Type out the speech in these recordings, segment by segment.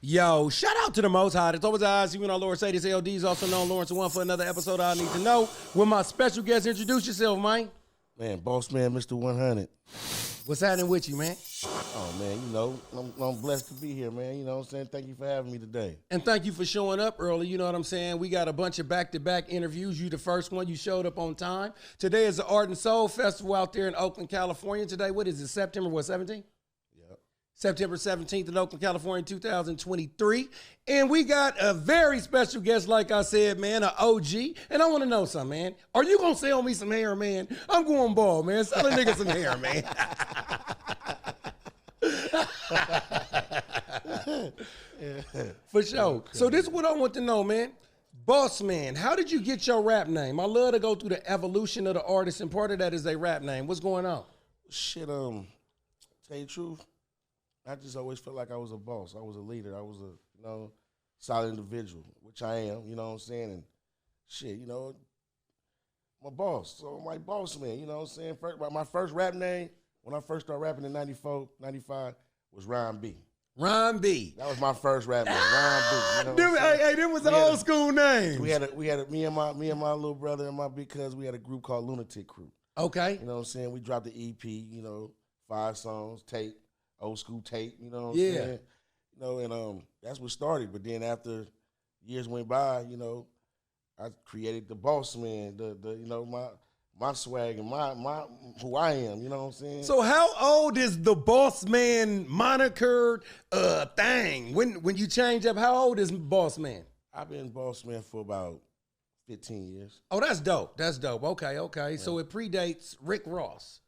Yo, shout out to the Most High. It's always eyes, even our Lord Sadie's LDs, also known Lawrence One, for another episode of I Need to Know. With my special guest, introduce yourself, man. Man, Bossman, Mr. 100. What's happening with you, man? Oh, man, you know, I'm blessed to be here, man. You know what I'm saying? Thank you for having me today. And thank you for showing up early. You know what I'm saying? We got a bunch of back-to-back interviews. You the first one. You showed up on time. Today is the Art and Soul Festival out there in Oakland, California. Today, what is it, September 17th? Yep. September 17th in Oakland, California, 2023. And we got a very special guest, like I said, man, an OG. And I want to know something, man. Are you going to sell me some hair, man? I'm going bald, man. Sell a nigga some hair, man. For sure. Okay. So this is what I want to know, man. Bossman, how did you get your rap name? I love to go through the evolution of the artist, and part of that is a rap name. What's going on? Shit, tell you the truth, I just always felt like I was a boss. I was a leader. I was a, solid individual, which I am, you know what I'm saying? And shit, I'm a boss. So I'm like Bossman, you know what I'm saying? My first rap name, when I first started rapping in 94, 95, was Rhyme B. Rhyme B. That was my first rap name, Rhyme B. You know hey, them was the old school names. Me and my little brother and my big cousin, we had a group called Lunatic Crew. Okay. You know what I'm saying? We dropped the EP, 5 songs, tape, old school tape, you know what I'm saying? And that's what started. But then after years went by, I created the Bossman, my swag and my who I am, you know what I'm saying? So how old is the Bossman moniker thing? When you change up, how old is Bossman? I've been Bossman for about 15 years. Oh, that's dope. That's dope. Okay. Yeah. So it predates Rick Ross.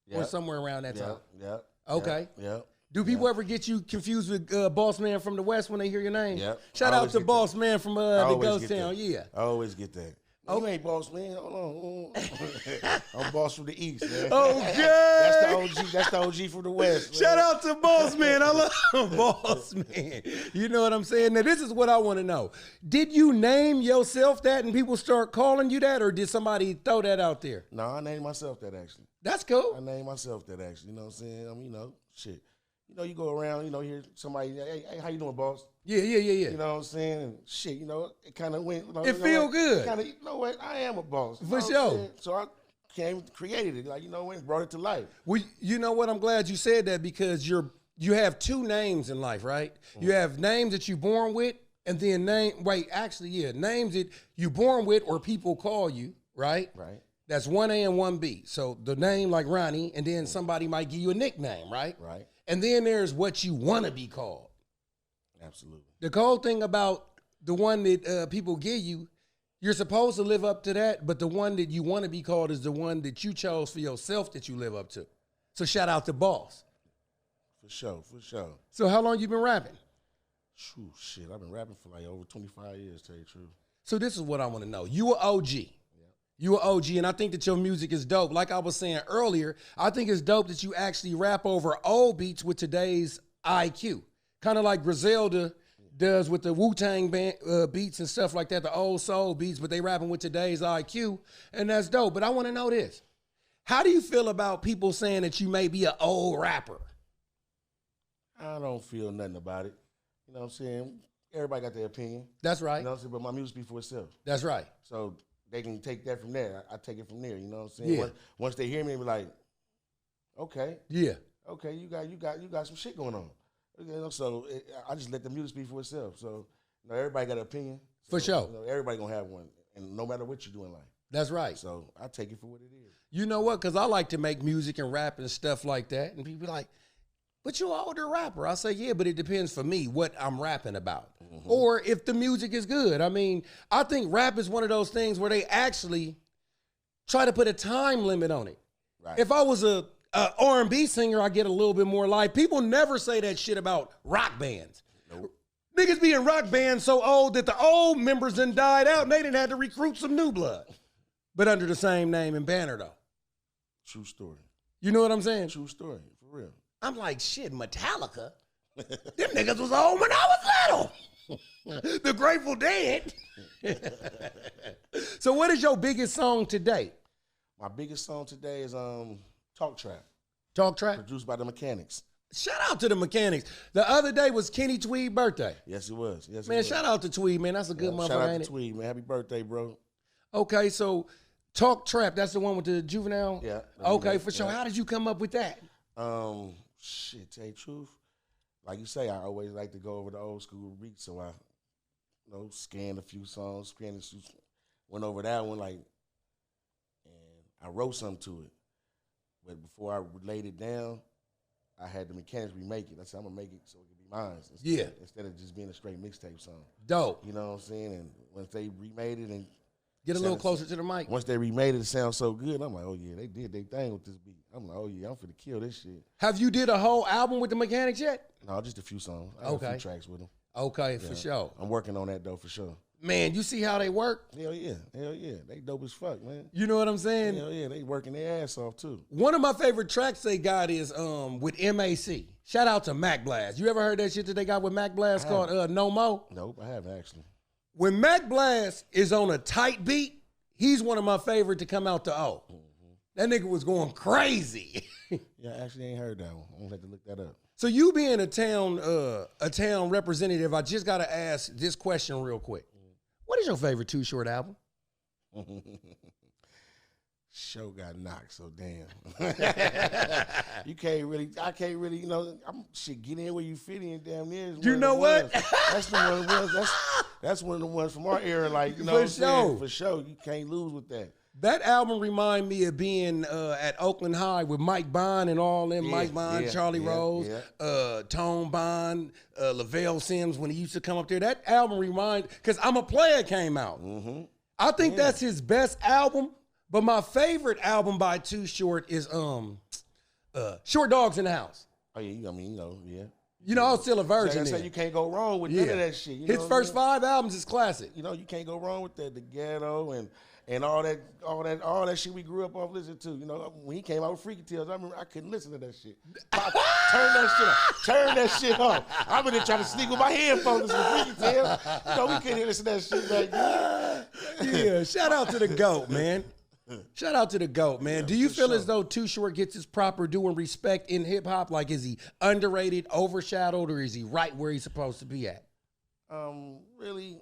Yep. Or somewhere around that time. Yep. Okay. Yep. Do people ever get you confused with Bossman from the West when they hear your name? Yep. Shout out to Bossman from the Ghost Town. Yeah. I always get that. Oh, you ain't Bossman. Hold on. I'm Boss from the East, man. Okay. That's the OG from the West. Man. Shout out to Bossman. I love Bossman. You know what I'm saying? Now, this is what I want to know. Did you name yourself that and people start calling you that, or did somebody throw that out there? No, I named myself that, actually. That's cool. I named myself that, actually. You know what I'm saying? Shit. You go around, hear somebody, hey, how you doing, boss? Yeah. You know what I'm saying? And shit, it kind of went. It feel good. Kind of, what? I am a boss. For sure. So I created it, brought it to life. Well, you know what? I'm glad you said that because you have two names in life, right? Mm-hmm. You have names that you're born with, and then names that you're born with or people call you, right? Right. That's 1A and 1B. So the name like Ronnie, and then somebody might give you a nickname, right? Right. And then there's what you want to be called. Absolutely. The cool thing about the one that people give you, you're supposed to live up to that, but the one that you want to be called is the one that you chose for yourself that you live up to. So shout out to Boss. For sure. So how long you been rapping? Shit, I've been rapping for like over 25 years, to tell you the truth. So this is what I want to know. You an OG. You an OG, and I think that your music is dope. Like I was saying earlier, I think it's dope that you actually rap over old beats with today's IQ. Kind of like Griselda does with the Wu-Tang band, beats and stuff like that, the old soul beats, but they rapping with today's IQ, and that's dope. But I want to know this. How do you feel about people saying that you may be an old rapper? I don't feel nothing about it. You know what I'm saying? Everybody got their opinion. That's right. You know what I'm saying? But my music speaks for itself. That's right. So they can take that from there. I take it from there. You know what I'm saying? Yeah. Once they hear me, they be like, okay. Yeah. Okay, you got some shit going on. So I just let the music speak for itself. So everybody got an opinion. For sure. Everybody gonna have one, and no matter what you do in life. That's right. So I take it for what it is. You know what? Because I like to make music and rap and stuff like that, and people be like, but you're an older rapper. I say, yeah, but it depends for me what I'm rapping about. Mm-hmm. Or if the music is good. I mean, I think rap is one of those things where they actually try to put a time limit on it. Right. If I was a R&B singer, I get a little bit more life. People never say that shit about rock bands. Nope. Niggas be in rock bands so old that the old members done died out and they didn't have to recruit some new blood. But under the same name and banner, though. True story. You know what I'm saying? True story, for real. I'm like, shit, Metallica? Them niggas was old when I was little. The Grateful Dead. So what is your biggest song today? My biggest song today is Talk Trap. Talk Trap? Produced by the Mechanics. Shout out to the mechanics. The other day was Kenny Tweed's birthday. Yes, it was. Yes, Man, it was. shout out to Tweed, man. That's a good motherfucker, Shout out ain't to it? Tweed, man. Happy birthday, bro. Okay, so Talk Trap, that's the one with the juvenile? Yeah. Okay, for sure. How did you come up with that? Shit, tell you the truth. Like you say, I always like to go over the old school beats, so I, scanned a few songs, went over that one, like, and I wrote something to it. But before I laid it down, I had the mechanics remake it. I said, I'm gonna make it so it can be mine. Instead of just being a straight mixtape song. Dope. You know what I'm saying? And once they remade it and get a little closer to the mic. Once they remade it, it sounds so good. I'm like, oh yeah, they did their thing with this beat. I'm like, oh yeah, I'm finna kill this shit. Have you did a whole album with the mechanics yet? No, just a few songs. I have a few tracks with them. Okay, for sure. I'm working on that though, for sure. Man, you see how they work? Hell yeah. They dope as fuck, man. You know what I'm saying? Hell yeah, they working their ass off too. One of my favorite tracks they got is with MAC. Shout out to Mac Blast. You ever heard that shit that they got with Mac Blast called No Mo? Nope, I haven't actually. When Mac Blast is on a tight beat, he's one of my favorite to come out to O. That nigga was going crazy. Yeah, I actually ain't heard that one. I'm gonna have to look that up. So you being a town representative, I just gotta ask this question real quick. What is your favorite Too Short album? Show got knocked, so damn. I can't really, I'm get in where you fit in, damn near. You know what? That's the one of the ones, that's one of the ones from our era, like, For sure. For sure. You can't lose with that. That album remind me of being at Oakland High with Mike Bond and all them. Mike Bond, Charlie Rose, Tone Bond, Lavelle Sims when he used to come up there. That album because I'm a Player came out. I think that's his best album, but my favorite album by Too Short is Short Dogs in the House. Oh yeah, yeah. I was still a virgin. That's how you can't go wrong with none of that shit. His first 5 albums is classic. You can't go wrong with that. The Ghetto and all that shit we grew up off listening to. When he came out with Freaky Tales, I remember I couldn't listen to that shit. Turn that shit off. I've been trying to sneak with my headphones to Freaky Tales. We couldn't listen to that shit back then. Yeah, shout out to the GOAT, man. Shout out to the GOAT, man. Yeah, do you feel sure. as though Too Short gets his proper due and respect in hip hop? Like, is he underrated, overshadowed, or is he right where he's supposed to be at? Really,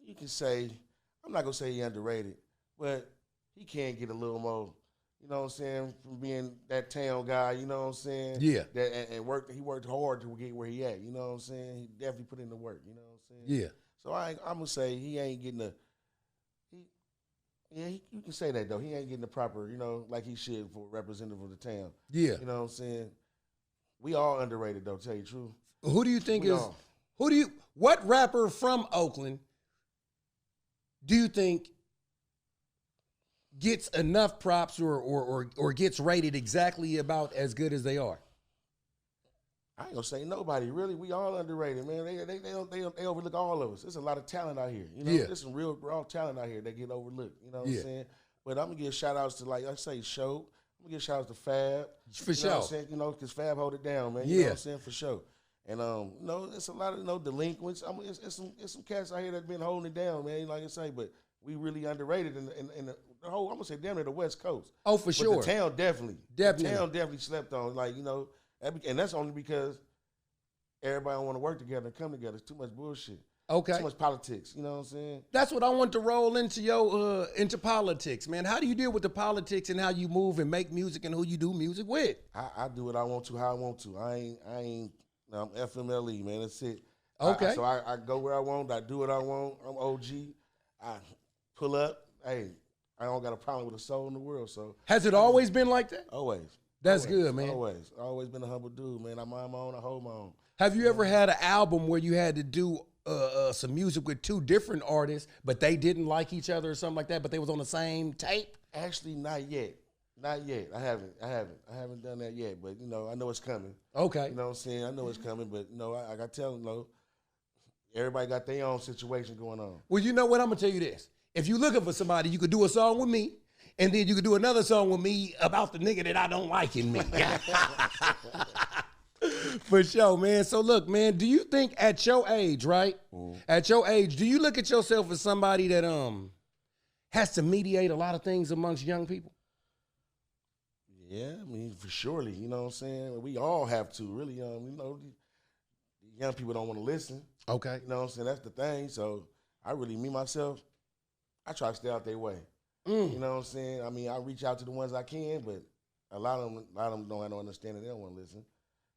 you can say, I'm not gonna say he underrated, but he can get a little more, you know what I'm saying, from being that town guy, you know what I'm saying? Yeah. He worked hard to get where he at, you know what I'm saying? He definitely put in the work, you know what I'm saying? Yeah. So I'm gonna say he ain't getting you can say that though. He ain't getting the proper, like he should for a representative of the town. Yeah. You know what I'm saying? We all underrated though, to tell you the truth. Who do you think what rapper from Oakland do you think gets enough props or gets rated exactly about as good as they are? I ain't gonna say nobody, really. We all underrated, man. They overlook all of us. There's a lot of talent out here. There's some real raw talent out here that get overlooked. You know what I'm saying? But I'm gonna give shout outs to, like I say, Show. I'm gonna give shout outs to Fab. For sure. Know what I'm saying? Because Fab hold it down, man. You know what I'm saying? For sure. And it's a lot of delinquents. It's some cats out here that been holding it down, man. Like I say, but we really underrated in the whole. I'm gonna say damn near the West Coast. Oh, for sure. The town definitely. The town definitely slept on. Like, and that's only because everybody don't want to work together and come together. It's too much bullshit. Okay. Too much politics. You know what I'm saying? That's what I want to roll into into politics, man. How do you deal with the politics and how you move and make music and who you do music with? I do what I want to, how I want to. I'm FMLE, man. That's it. Okay. So I go where I want. I do what I want. I'm OG. I pull up. Hey, I don't got a problem with a soul in the world. So has it always been like that? Always. That's good, man. Always been a humble dude, man. I'm on my own. I hold my own. Have you ever had an album where you had to do some music with 2 different artists, but they didn't like each other or something like that, but they was on the same tape? Actually, not yet. Not yet. I haven't done that yet, but I know it's coming. Okay. You know what I'm saying? I know it's coming, but I got to tell them, everybody got their own situation going on. Well, you know what? I'm gonna tell you this. If you looking for somebody, you could do a song with me, and then you could do another song with me about the nigga that I don't like in me. For sure, man. So look, man, do you think at your age, right? At your age, do you look at yourself as somebody that has to mediate a lot of things amongst young people? Yeah, I mean, for surely, you know what I'm saying? We all have to, really. The young people don't want to listen. Okay. You know what I'm saying? That's the thing. So I really, me, myself, I try to stay out their way. Mm. You know what I'm saying? I mean, I reach out to the ones I can, but a lot of them don't have no understanding. They don't want to listen.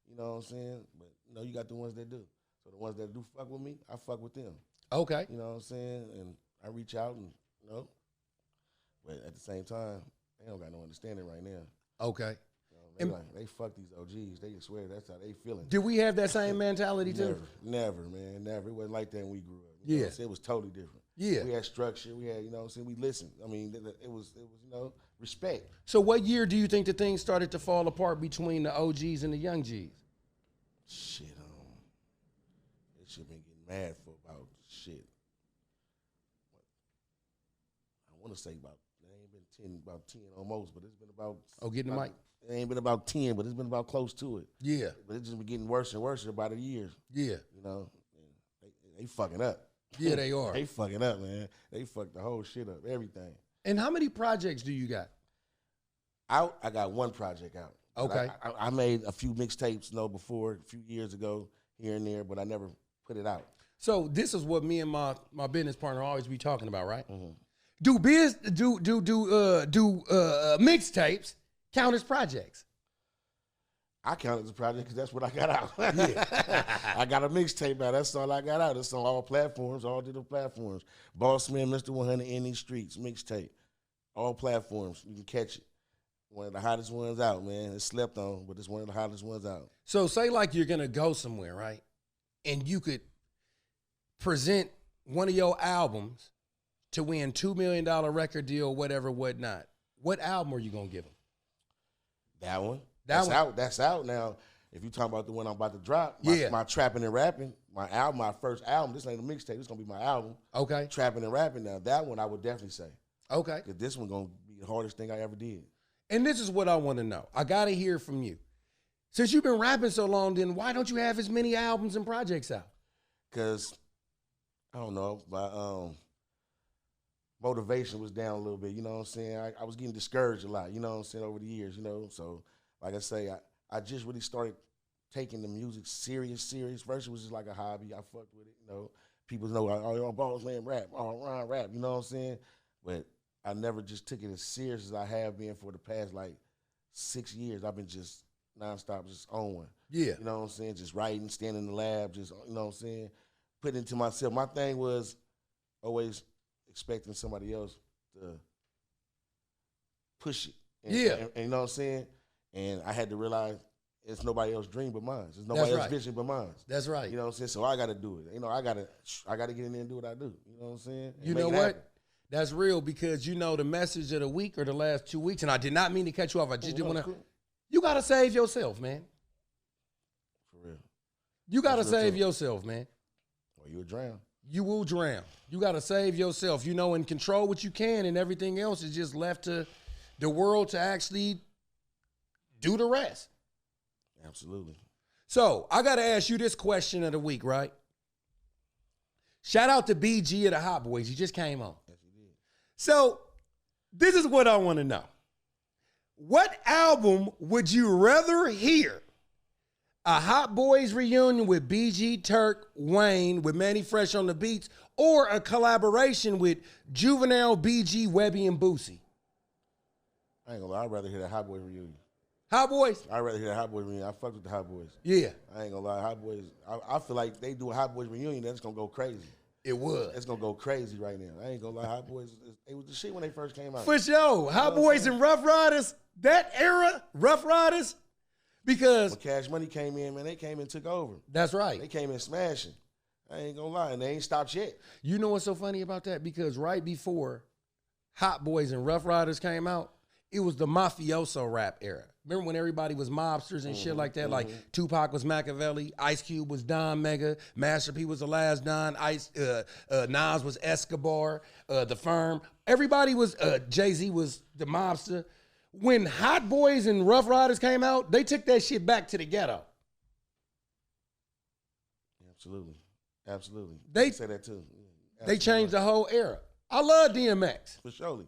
You know what I'm saying? But, you got the ones that do. So the ones that do fuck with me, I fuck with them. Okay. You know what I'm saying? And I reach out and, but at the same time, they don't got no understanding right now. Okay. They fuck these OGs. They swear that's how they feeling. Did we have that same mentality too? Never, man. Never. It wasn't like that when we grew up. Yeah. It was totally different. Yeah. We had structure. We had, we listened. I mean, it was respect. So what year do you think the things started to fall apart between the OGs and the young Gs? Shit, they should been getting mad for about shit. I want to say about, it ain't been about 10 almost, but it's been about. Oh, getting the mic? It ain't been about 10, but it's been about close to it. Yeah. But it's just been getting worse and worse about a year. Yeah. They fucking up. Yeah, they are. They fucking up, man. They fucked the whole shit up, everything. And how many projects do you got? I got one project out. Okay. I made a few mixtapes, before, a few years ago, here and there, but I never put it out. So this is what me and my business partner always be talking about, right? Mm-hmm. Do mixtapes count as projects? I count it as a project because that's what I got out. Yeah. I got a mixtape out. That's all I got out. It's on all platforms, all digital platforms. Bossman, Mr. 100 in these streets, mixtape. All platforms. You can catch it. One of the hottest ones out, man. It's slept on, but it's one of the hottest ones out. So say like you're going to go somewhere, right? And you could present one of your albums to win $2 million record deal, whatever, whatnot. What album are you going to give them? That one. That's out. That's out now. If you talking about the one I'm about to drop, my Trapping and Rapping, my album, my first album, this ain't a mixtape, this going to be my album. Okay. Trapping and Rapping now. That one I would definitely say. Okay. Because this one going to be the hardest thing I ever did. And this is what I want to know. I got to hear from you. Since you've been rapping so long, then why don't you have as many albums and projects out? Because, I don't know, my motivation was down a little bit, you know what I'm saying? I was getting discouraged a lot, you know what I'm saying, over the years, So, like I say, I just really started taking the music serious. First it was just like a hobby. I fucked with it, People know, oh, Bossman rap, oh, Ron rap, you know what I'm saying? But I never just took it as serious as I have been for the past, 6 years. I've been just nonstop, just on one. Yeah. You know what I'm saying? Just writing, standing in the lab, just, you know what I'm saying? Putting it to myself. My thing was always expecting somebody else to push it. And you know what I'm saying? And I had to realize it's nobody else's dream but mine. It's nobody else's vision but mine. That's right. You know what I'm saying? So I got to do it. I got to get in there and do what I do. You know what I'm saying? You know what? That's real because the message of the week or the last 2 weeks, and I did not mean to cut you off. I just didn't want to. You got to save yourself, man. For real. You got to save yourself, man. Or you'll drown. You will drown. You got to save yourself, and control what you can, and everything else is just left to the world to actually do the rest. Absolutely. So I got to ask you this question of the week, right? Shout out to BG of the Hot Boys. He just came on. Yes, he did. So this is what I want to know. What album would you rather hear? A Hot Boys reunion with BG, Turk, Wayne, with Manny Fresh on the beats, or a collaboration with Juvenile, BG, Webby, and Boosie? I ain't gonna lie. I'd rather hear the Hot Boys reunion. Hot Boys? I'd rather hear the Hot Boys reunion. I fucked with the Hot Boys. Yeah. I ain't gonna lie. Hot Boys, I feel like they do a Hot Boys reunion, that's gonna go crazy. It would. It's gonna go crazy right now. I ain't gonna lie. Hot Boys, it was the shit when they first came out. For sure. Hot Boys and Rough Riders, that era, Rough Riders, because when Cash Money came in, man, they came and took over. That's right. They came in smashing. I ain't gonna lie, and they ain't stopped yet. You know what's so funny about that? Because right before Hot Boys and Rough Riders came out, it was the mafioso rap era. Remember when everybody was mobsters and shit like that? Like Tupac was Machiavelli, Ice Cube was Don Mega, Master P was the last Don, Nas was Escobar, The Firm. Everybody was, Jay-Z was the mobster. When Hot Boys and Rough Riders came out, they took that shit back to the ghetto. Absolutely. Absolutely. They say that too. They changed the whole era. I love DMX. For surely.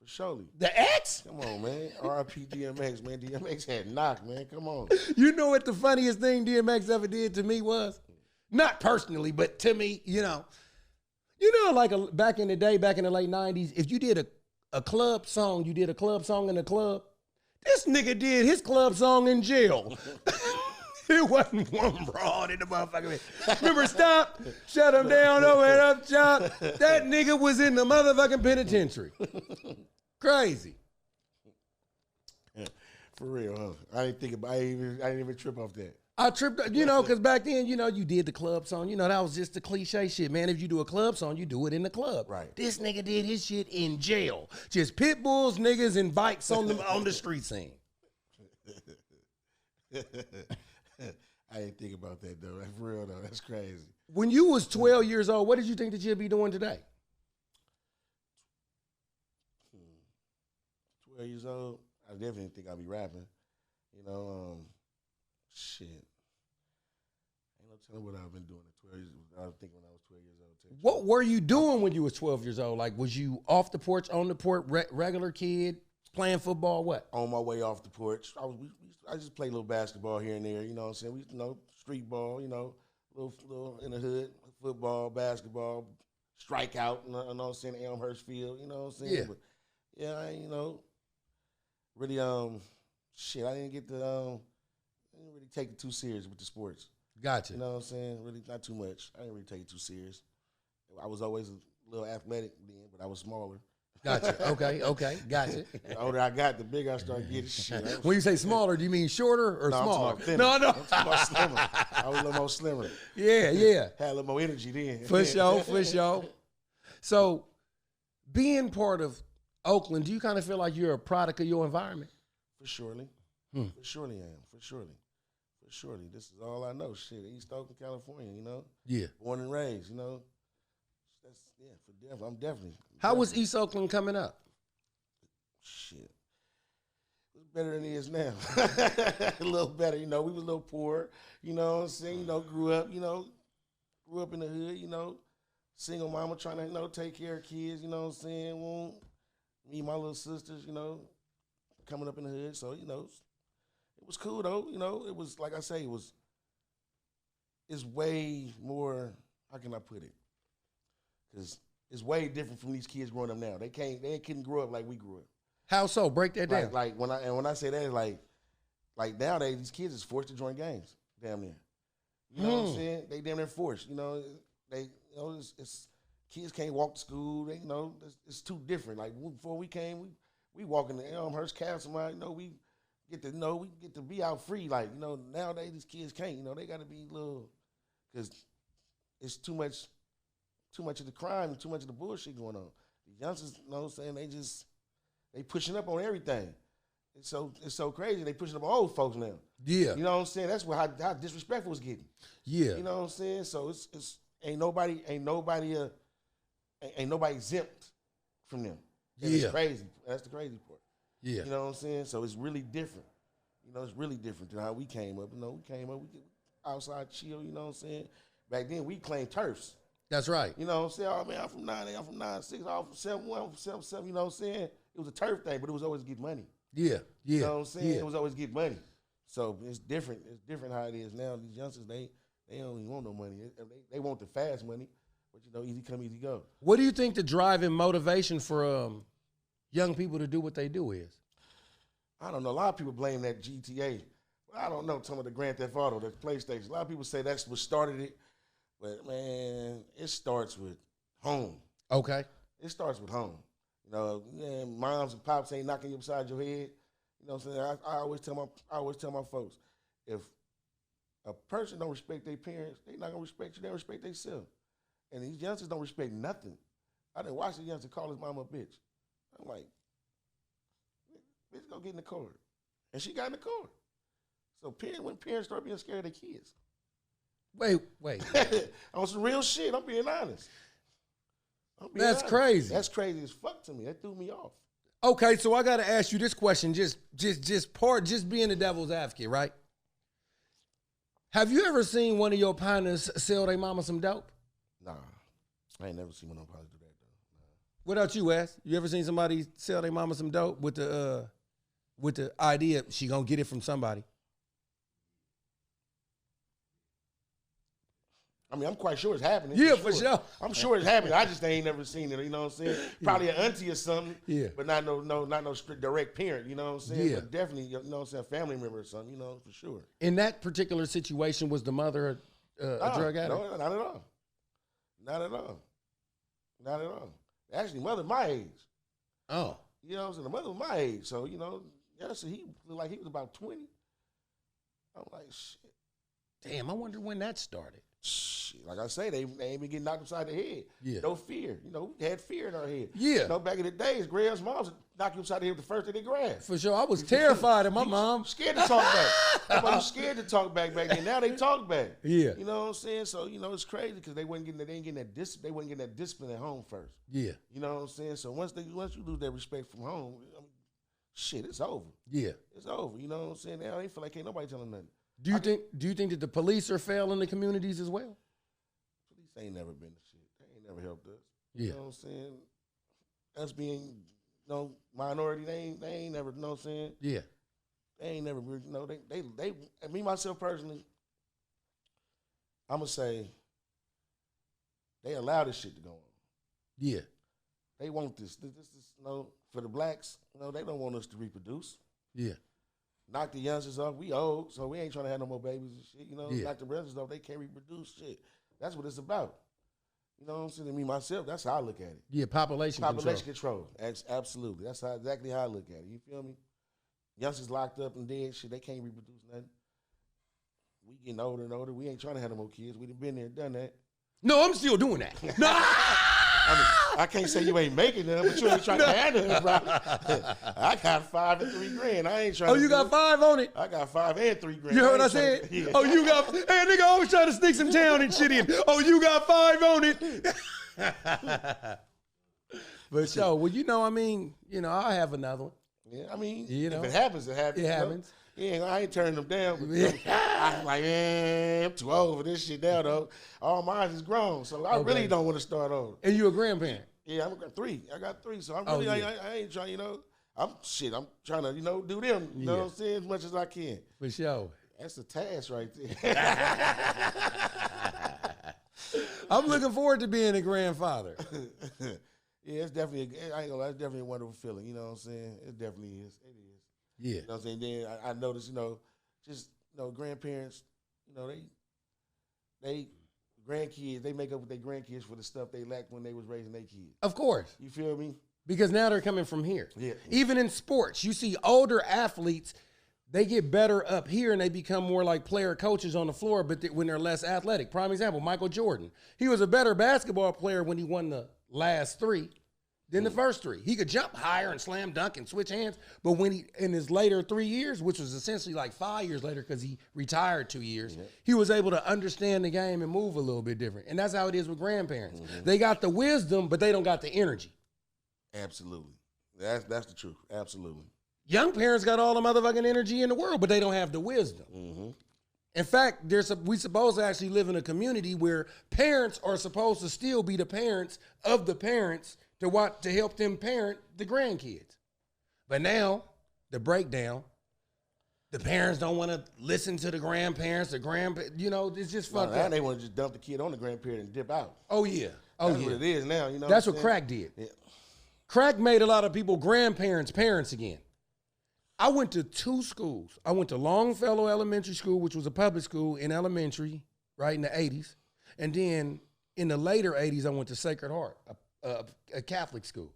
For surely. The X? Come on, man. R.I.P. DMX, man. DMX had knock, man. Come on. You know what the funniest thing DMX ever did to me was? Not personally, but to me, like back in the day, back in the late 90s, if you did a club song, you did a club song in the club, this nigga did his club song in jail. It wasn't one broad in the motherfucker. Remember, stop, shut him down, over and up, chop. That nigga was in the motherfucking penitentiary. Crazy. For real, huh? I didn't even trip off that. I tripped, because back then, you did the club song. That was just the cliche shit, man. If you do a club song, you do it in the club. Right. This nigga did his shit in jail. Just pit bulls, niggas, and bikes on the street scene. I didn't think about that, though. For real, though. That's crazy. When you was 12 years old, what did you think that you'd be doing today? 12 years old, I definitely didn't think I'd be rapping. Shit. Ain't no telling what I've been doing at 12 years. I was thinking when I was 12 years old. Too. What were you doing when you was 12 years old? Like, was you off the porch, on the porch, regular kid, playing football, what? On my way off the porch. I just played a little basketball here and there, you know what I'm saying? We street ball, little in the hood, football, basketball, strikeout, you know what I'm saying, Elmhurst Field, you know what I'm saying? Yeah. But yeah, really, I didn't really take it too serious with the sports. Gotcha. You know what I'm saying? Really, not too much. I didn't really take it too serious. I was always a little athletic then, but I was smaller. Gotcha. Okay. Gotcha. The older I got, the bigger I started getting shit. When you say smaller, do you mean shorter or smaller? No. I'm talking about slimmer. I was a little more slimmer. Yeah. Had a little more energy then. For sure. So, being part of Oakland, do you kind of feel like you're a product of your environment? For surely. For surely I am. For surely. This is all I know. Shit, East Oakland, California, Yeah. Born and raised, I'm definitely. How was East Oakland coming up? Shit. It's better than it is now. A little better, we was a little poor, you know what I'm saying? Grew up in the hood, single mama trying to, take care of kids, you know what I'm saying? Me and my little sisters, coming up in the hood. So, it was cool though, it was, like I say, it's way more, how can I put it? Because it's way different from these kids growing up now. They couldn't grow up like we grew up. How so? Break that down. Like when I say that, like nowadays these kids is forced to join gangs, damn near. You know what I'm saying? They damn near forced. It's kids can't walk to school. It's too different. Like before we came, we walk in the Elmhurst Castle, we get to be out free. Like nowadays these kids can't. They got to be little, because it's too much of the crime and too much of the bullshit going on. The youngsters, they pushing up on everything. It's so crazy. They pushing up on old folks now. Yeah. You know what I'm saying? That's how disrespectful it's getting. Yeah. You know what I'm saying? So it's ain't nobody exempt from them. And it's crazy. That's the crazy part. Yeah. You know what I'm saying? So it's really different. It's really different than how we came up. We get outside chill, you know what I'm saying? Back then we claimed turfs. That's right. You know what I'm saying? Oh, man, I'm from 9A, I'm from 9-6, I'm from 7-1, I'm from 7-7, you know what I'm saying? It was a turf thing, but it was always get money. Yeah. You know what I'm saying? Yeah. It was always get money. So it's different. It's different how it is now. These youngsters, they don't even want no money. They want the fast money, but easy come, easy go. What do you think the driving motivation for young people to do what they do is? I don't know. A lot of people blame that GTA. I don't know. Some of the Grand Theft Auto, the PlayStation. A lot of people say that's what started it. But, man, it starts with home. Okay. It starts with home. Moms and pops ain't knocking you upside your head. You know what I'm saying? I always tell my folks, if a person don't respect their parents, they not going to respect you. They don't respect themselves. And these youngsters don't respect nothing. I didn't watch the youngster call his mama a bitch. I'm like, bitch, go get in the car. And she got in the car. So when parents start being scared of their kids. Wait. On some real shit, I'm being honest. That's crazy. That's crazy as fuck to me. That threw me off. Okay, so I got to ask you this question, just being the devil's advocate, right? Have you ever seen one of your partners sell their mama some dope? Nah, I ain't never seen one of them partners do that, though. What about you, Wes? You ever seen somebody sell their mama some dope with the idea she gonna get it from somebody? I mean, I'm quite sure it's happening. Yeah, for sure. I'm sure it's happening. I just ain't never seen it. You know what I'm saying? Probably an auntie or something. Yeah. But not no strict direct parent. You know what I'm saying? Yeah. But definitely, you know what I'm saying, a family member or something. You know, for sure. In that particular situation, was the mother a drug addict? No, not at all. Not at all. Not at all. Actually, mother my age. Oh. You know what I'm saying? The mother was my age. So, you know, yeah, so he looked like he was about 20. I'm like, shit. Damn, I wonder when that started. Shit. Like I say, they ain't been getting knocked upside the head. Yeah. No fear. You know, we had fear in our head. Yeah. You know, back in the days, Graham's moms would knock you upside the head with the first thing they grabbed. For sure. I was terrified of my mom. Scared to talk back. Everybody was scared to talk back then. Now they talk back. Yeah. You know what I'm saying? So, you know, it's crazy because they wasn't getting that discipline at home first. Yeah. You know what I'm saying? So once you lose that respect from home, I mean, shit, it's over. Yeah. It's over. You know what I'm saying? Now they feel like ain't nobody telling nothing. Do you think that the police are failing the communities as well? Police ain't never been the shit. They ain't never helped us. Yeah. You know what I'm saying? Us being, you know, minority, they ain't never, you know what I'm saying? Yeah. They ain't never, you know, they me, myself personally, I'm going to say, they allow this shit to go on. Yeah. They want this. This is, you know, for the blacks, you know, they don't want us to reproduce. Yeah. Knock the youngsters off. We old, so we ain't trying to have no more babies and shit. You know, Yeah. knock the youngsters off. They can't reproduce shit. That's what it's about. You know what I'm saying? To me, myself, that's how I look at it. Yeah, population control. Absolutely. That's exactly how I look at it. You feel me? Youngsters locked up and dead, shit, they can't reproduce nothing. We getting older and older. We ain't trying to have no more kids. We done been there and done that. No, I'm still doing that. No. I mean, I can't say you ain't making them, but you ain't trying to have them, bro. I got $5 and $3 grand. I ain't trying. Oh, you got 5 on it? I got $5 and $3 grand. You heard what I said? Yeah. Oh, you got. Hey, nigga, I always trying to sneak some town and shit in. Oh, you got 5 on it. But so, well, you know, I mean, you know, I'll have another one. Yeah, I mean, you know, if it happens, it happens. It happens. Yeah, I ain't turning them down. I'm like, I'm too old for this shit now, though. All mine is grown, so I really don't want to start over. And you a grandparent? Yeah, I got 3. I got 3, so I'm really, I ain't trying, you know, I'm trying to, you know, do them, you know what I'm saying, as much as I can. For sure. That's a task right there. I'm looking forward to being a grandfather. Yeah, it's definitely, I ain't gonna lie, it's definitely a wonderful feeling, you know what I'm saying? It definitely is. It is. Yeah. You know what I'm saying? Then I noticed, you know, just, you know, grandparents, you know, they grandkids, they make up with their grandkids for the stuff they lacked when they was raising their kids. Of course. You feel me? Because now they're coming from here. Yeah. Even in sports, you see older athletes, they get better up here and they become more like player coaches on the floor, but when they're less athletic. Prime example, Michael Jordan. He was a better basketball player when he won the last 3 than the first 3. He could jump higher and slam dunk and switch hands, but when he, in his later 3 years, which was essentially like 5 years later because he retired 2 years, he was able to understand the game and move a little bit different. And that's how it is with grandparents. They got the wisdom, but they don't got the energy. Absolutely. That's the truth. Absolutely. Young parents got all the motherfucking energy in the world, but they don't have the wisdom. In fact, we supposed to actually live in a community where parents are supposed to still be the parents of the parents to help them parent the grandkids. But now, the breakdown, the parents don't want to listen to the grandparents, you know, it's just fucked up. Now they want to just dump the kid on the grandparent and dip out. Oh, yeah. Oh, That's yeah. what it is now, you know. That's what crack did. Yeah. Crack made a lot of people grandparents parents again. I went to 2 schools. I went to Longfellow Elementary School, which was a public school in elementary, right, in the 80s. And then in the later 80s, I went to Sacred Heart, a Catholic school.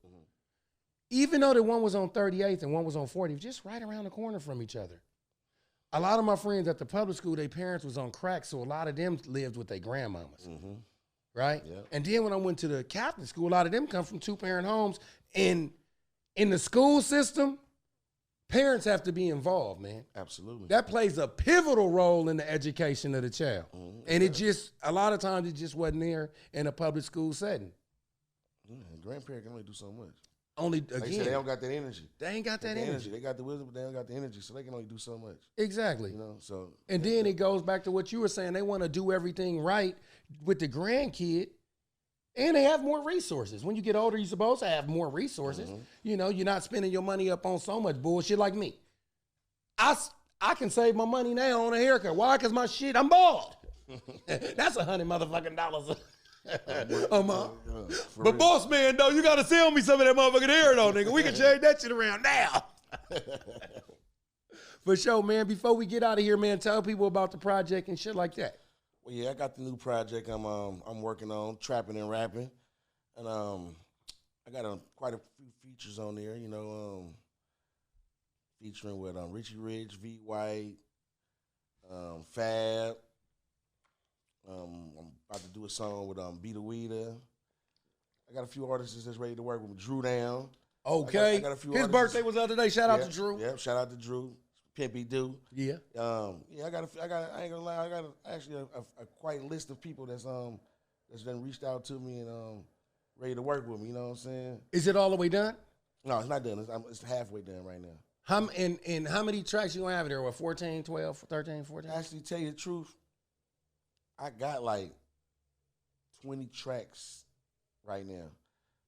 Even though the one was on 38th and one was on 40th, just right around the corner from each other. A lot of my friends at the public school, their parents was on crack, so a lot of them lived with their grandmamas, right? Yep. And then when I went to the Catholic school, a lot of them come from 2-parent homes. And in the school system, parents have to be involved, man. Absolutely. That plays a pivotal role in the education of the child. And it just, a lot of times it just wasn't there in a public school setting. Yeah, grandparents can only do so much. Only, like again. Said, they don't got that energy. They ain't got that energy. They got the wisdom, but they don't got the energy, so they can only do so much. Exactly. You know, so. And then it goes back to what you were saying. They want to do everything right with the grandkid. And they have more resources. When you get older, you're supposed to have more resources. You know, you're not spending your money up on so much bullshit like me. I can save my money now on a haircut. Why? Because I'm bald. That's $100 motherfucking dollars a month. But boss man, though, you got to sell me some of that motherfucking hair, though, nigga. We can change that shit around now. For sure, man. Before we get out of here, man, tell people about the project and shit like that. Well, yeah, I got the new project I'm working on, trapping and rapping, and I got quite a few features on there. You know, featuring with Richie Rich, V White, Fab. I'm about to do a song with Beta Weeda. I got a few artists that's ready to work with me. Drew Down. Okay. I got a few His artists. birthday was the other day. Shout out to Drew. Yeah, shout out to Drew. Pimpy Do. Yeah. I ain't gonna lie, I got actually a quite list of people that's done reached out to me and ready to work with me, you know what I'm saying? Is it all the way done? No, it's not done. It's halfway done right now. How many tracks you gonna have there? What, 14, 12, 13, 14? Actually, tell you the truth, I got like 20 tracks right now.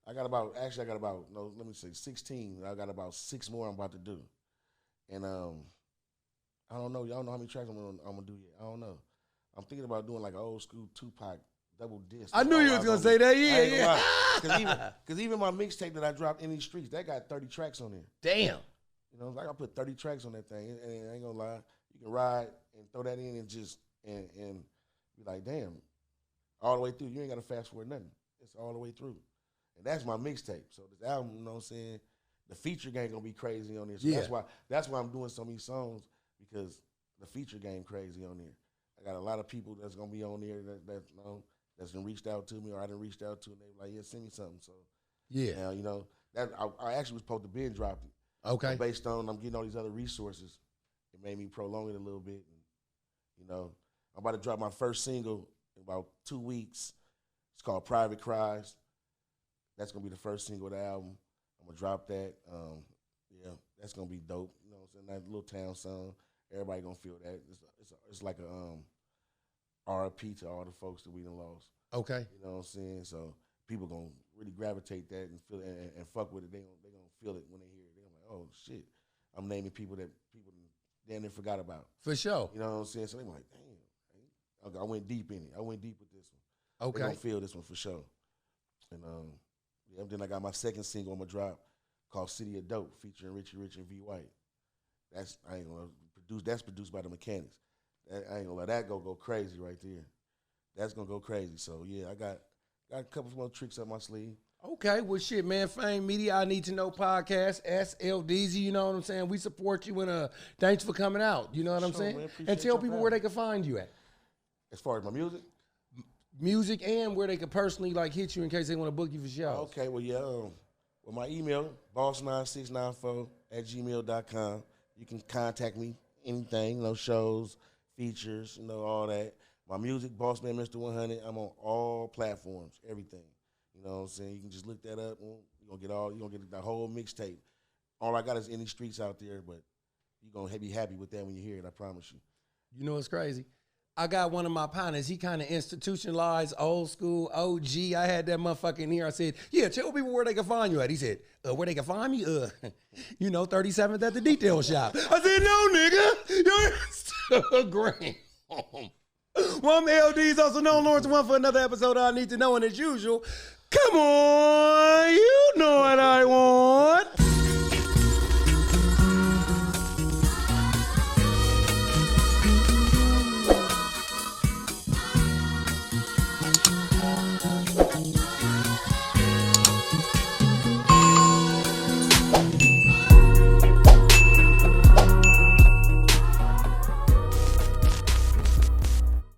I got about 16. I got about 6 more I'm about to do. And I don't know. Y'all know how many tracks I'm gonna do yet. I don't know. I'm thinking about doing like an old school Tupac double disc. I knew you was gonna say that. Yeah. Because even my mixtape that I dropped in these streets, that got 30 tracks on there. Damn. You know, like I put 30 tracks on that thing, and I ain't gonna lie, you can ride and throw that in and just and be like, damn, all the way through. You ain't gotta fast forward nothing. It's all the way through, and that's my mixtape. So this album, you know what I'm saying, the feature game gonna be crazy on there. So that's why I'm doing so many songs, because the feature game crazy on there. I got a lot of people that's gonna be on there that you know, that's been reached out to me, or I done reached out to, and they were like, yeah, send me something. So yeah, now, you know, that I actually was supposed to be dropped it. Okay. Based on I'm getting all these other resources, it made me prolong it a little bit. And, you know, I'm about to drop my first single in about 2 weeks. It's called Private Cries. That's gonna be the first single of the album. I'm gonna drop that. Yeah, that's gonna be dope. You know what I'm saying? That little town song. Everybody gonna feel that. It's like a RIP to all the folks that we done lost. Okay. You know what I'm saying? So people gonna really gravitate that and feel it and fuck with it. They gonna feel it when they hear it. They're like, oh shit, I'm naming people that people damn near forgot about. For sure. You know what I'm saying? So they like, damn. Okay, I went deep in it. I went deep with this one. Okay. They gonna feel this one for sure. And yeah, then I got my second single I'm gonna drop called City of Dope, featuring Richie Rich and V White. That's produced by the Mechanics. I ain't gonna let that go crazy right there. That's gonna go crazy. So yeah, I got a couple more tricks up my sleeve. Okay, well shit, man. Fame Media, I Need to Know podcast, SLDZ, you know what I'm saying? We support you, and thanks for coming out. You know what I'm saying? Man, and tell people where they can find you at. As far as my music? Music, and where they could personally like hit you in case they want to book you for shows. Okay, well yeah, well my email, boss9694@gmail.com. You can contact me, anything, you know, shows, features, you know, all that. My music, Bossman Mr. 100, I'm on all platforms, everything. You know what I'm saying? You can just look that up. You're gonna get the whole mixtape. All I got is any streets out there, but you're gonna be happy with that when you hear it, I promise you. You know what's crazy? I got one of my partners. He kind of institutionalized, old school, OG. I had that motherfucker in here. I said, yeah, tell people where they can find you at. He said, where they can find me? 37th at the detail shop. I said, no, nigga. You're Instagram. Well, I'm LD's, also known Lawrence One, for another episode of I Need to Know. And as usual, come on, you know what I want.